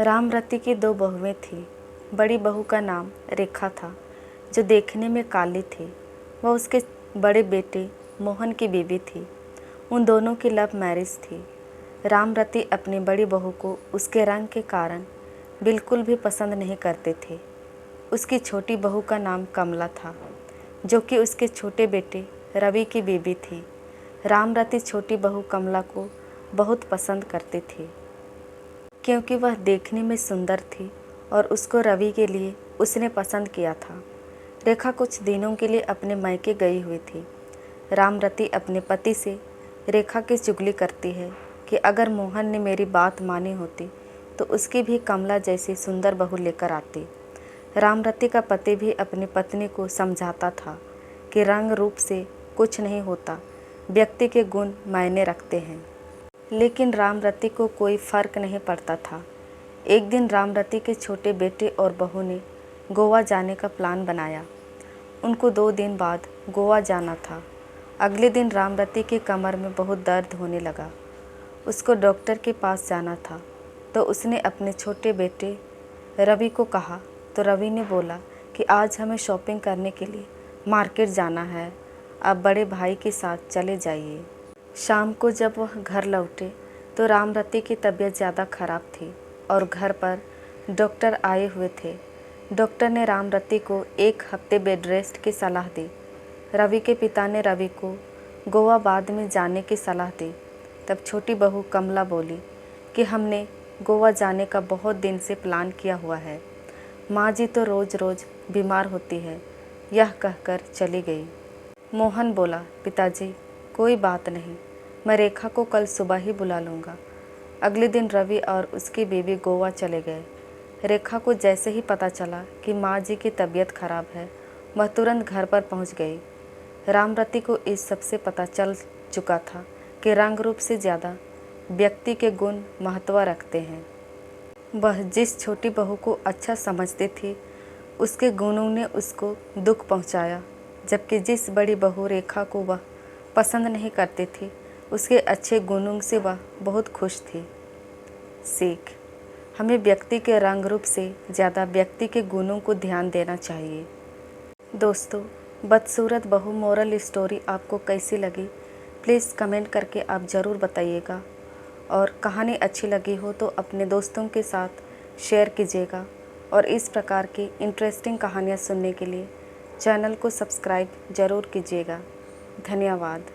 रामरती की दो बहुएं थीं। बड़ी बहू का नाम रेखा था, जो देखने में काली थी। वह उसके बड़े बेटे मोहन की बीवी थी। उन दोनों की लव मैरिज थी। रामरती अपनी बड़ी बहू को उसके रंग के कारण बिल्कुल भी पसंद नहीं करते थे। उसकी छोटी बहू का नाम कमला था, जो कि उसके छोटे बेटे रवि की बीवी थी। रामरती छोटी बहू कमला को बहुत पसंद करती थी, क्योंकि वह देखने में सुंदर थी और उसको रवि के लिए उसने पसंद किया था। रेखा कुछ दिनों के लिए अपने मायके गई हुई थी। रामरती अपने पति से रेखा की चुगली करती है कि अगर मोहन ने मेरी बात मानी होती तो उसकी भी कमला जैसी सुंदर बहू लेकर आती। रामरती का पति भी अपनी पत्नी को समझाता था कि रंग रूप से कुछ नहीं होता, व्यक्ति के गुण मायने रखते हैं। लेकिन रामरती को कोई फर्क नहीं पड़ता था। एक दिन रामरती के छोटे बेटे और बहू ने गोवा जाने का प्लान बनाया। उनको 2 दिन बाद गोवा जाना था। अगले दिन रामरती की कमर में बहुत दर्द होने लगा। उसको डॉक्टर के पास जाना था, तो उसने अपने छोटे बेटे रवि को कहा। तो रवि ने बोला कि आज हमें शॉपिंग करने के लिए मार्केट जाना है, आप बड़े भाई के साथ चले जाइए। शाम को जब वह घर लौटे तो रामरती की तबीयत ज़्यादा खराब थी और घर पर डॉक्टर आए हुए थे। डॉक्टर ने रामरती को 1 हफ्ते बेड रेस्ट की सलाह दी। रवि के पिता ने रवि को गोवा बाद में जाने की सलाह दी। तब छोटी बहू कमला बोली कि हमने गोवा जाने का बहुत दिन से प्लान किया हुआ है। माँ जी तो रोज़ रोज़ बीमार होती है। यह कहकर चली गई। मोहन बोला, पिताजी कोई बात नहीं, मैं रेखा को कल सुबह ही बुला लूँगा। अगले दिन रवि और उसकी बीवी गोवा चले गए। रेखा को जैसे ही पता चला कि माँ जी की तबीयत खराब है, वह तुरंत घर पर पहुँच गई। रामरती को इस सब से पता चल चुका था कि रंग रूप से ज़्यादा व्यक्ति के गुण महत्व रखते हैं। वह जिस छोटी बहू को अच्छा समझती थी, उसके गुणों ने उसको दुख पहुँचाया, जबकि जिस बड़ी बहू रेखा को वह पसंद नहीं करती थी, उसके अच्छे गुणों से वह बहुत खुश थी। सीख: हमें व्यक्ति के रंग रूप से ज़्यादा व्यक्ति के गुणों को ध्यान देना चाहिए। दोस्तों, बदसूरत बहू मोरल स्टोरी आपको कैसी लगी, प्लीज़ कमेंट करके आप ज़रूर बताइएगा। और कहानी अच्छी लगी हो तो अपने दोस्तों के साथ शेयर कीजिएगा। और इस प्रकार की इंटरेस्टिंग कहानियाँ सुनने के लिए चैनल को सब्सक्राइब ज़रूर कीजिएगा। धन्यवाद।